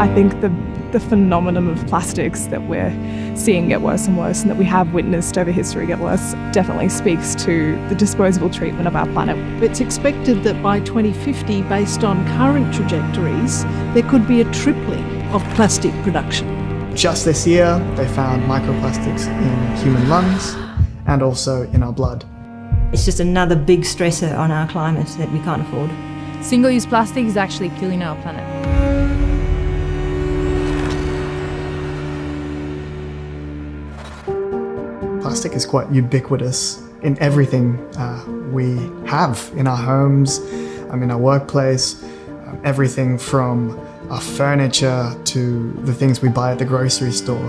I think the phenomenon of plastics that we're seeing get worse and worse and that we have witnessed over history get worse definitely speaks to the disposable treatment of our planet. It's expected that by 2050, based on current trajectories, there could be a tripling of plastic production. Just this year, they found microplastics in human lungs and also in our blood. It's just another big stressor on our climate that we can't afford. Single-use plastic is actually killing our planet. Plastic is quite ubiquitous in everything we have in our homes, in our workplace, everything from our furniture to the things we buy at the grocery store.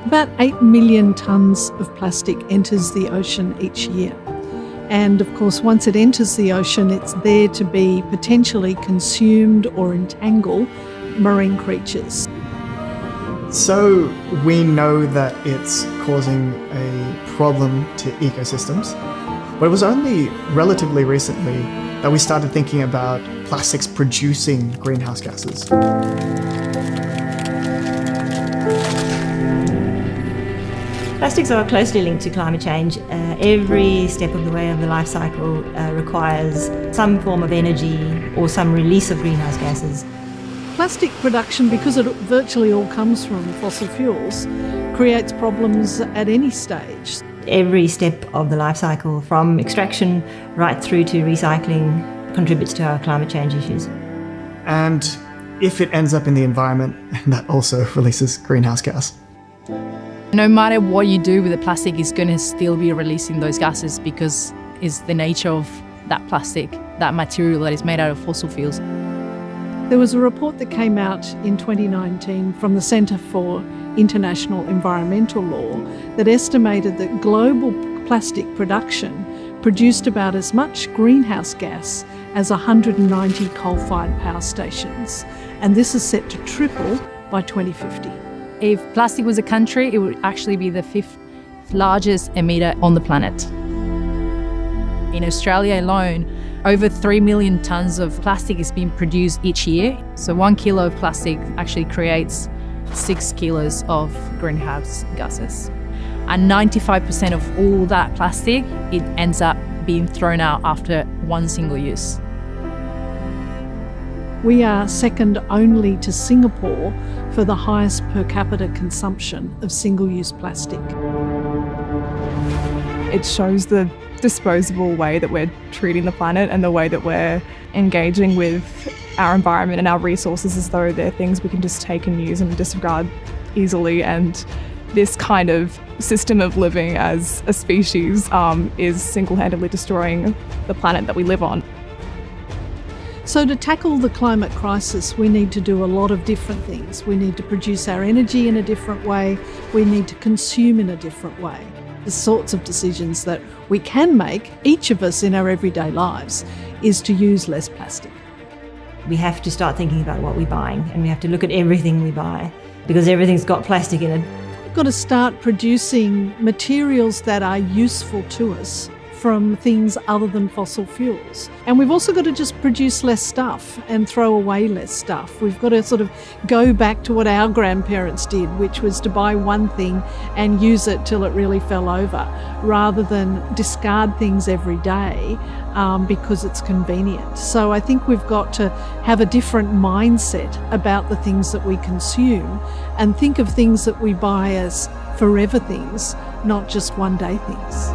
About 8 million tonnes of plastic enters the ocean each year. And of course, once it enters the ocean, it's there to be potentially consumed or entangle marine creatures. So we know that it's causing a problem to ecosystems, but it was only relatively recently that we started thinking about plastics producing greenhouse gases. Plastics are closely linked to climate change. Every step of the way of the life cycle requires some form of energy or some release of greenhouse gases. Plastic production, because it virtually all comes from fossil fuels, creates problems at any stage. Every step of the life cycle, from extraction right through to recycling, contributes to our climate change issues. And if it ends up in the environment, that also releases greenhouse gas. No matter what you do with the plastic, it's going to still be releasing those gases because it's the nature of that plastic, that material that is made out of fossil fuels. There was a report that came out in 2019 from the Centre for International Environmental Law that estimated that global plastic production produced about as much greenhouse gas as 190 coal-fired power stations. And this is set to triple by 2050. If plastic was a country, it would actually be the 5th largest emitter on the planet. In Australia alone, over 3 million tonnes of plastic is being produced each year. So 1 kilo of plastic actually creates 6 kilos of greenhouse gases. And 95% of all that plastic, it ends up being thrown out after one single use. We are second only to Singapore for the highest per capita consumption of single-use plastic. It shows the disposable way that we're treating the planet and the way that we're engaging with our environment and our resources as though they're things we can just take and use and disregard easily. And this kind of system of living as a species is single-handedly destroying the planet that we live on. So to tackle the climate crisis, we need to do a lot of different things. We need to produce our energy in a different way. We need to consume in a different way. The sorts of decisions that we can make, each of us in our everyday lives, is to use less plastic. We have to start thinking about what we're buying, and we have to look at everything we buy because everything's got plastic in it. We've got to start producing materials that are useful to us from things other than fossil fuels. And we've also got to just produce less stuff and throw away less stuff. We've got to sort of go back to what our grandparents did, which was to buy one thing and use it till it really fell over, rather than discard things every day because it's convenient. So I think we've got to have a different mindset about the things that we consume and think of things that we buy as forever things, not just one-day things.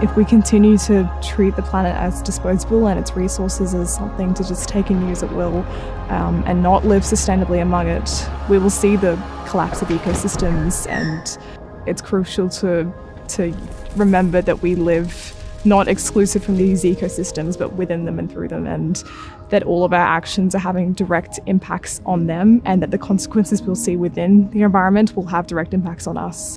If we continue to treat the planet as disposable and its resources as something to just take and use at will and not live sustainably among it, we will see the collapse of ecosystems. And it's crucial to remember that we live not exclusive from these ecosystems, but within them and through them, and that all of our actions are having direct impacts on them, and that the consequences we'll see within the environment will have direct impacts on us.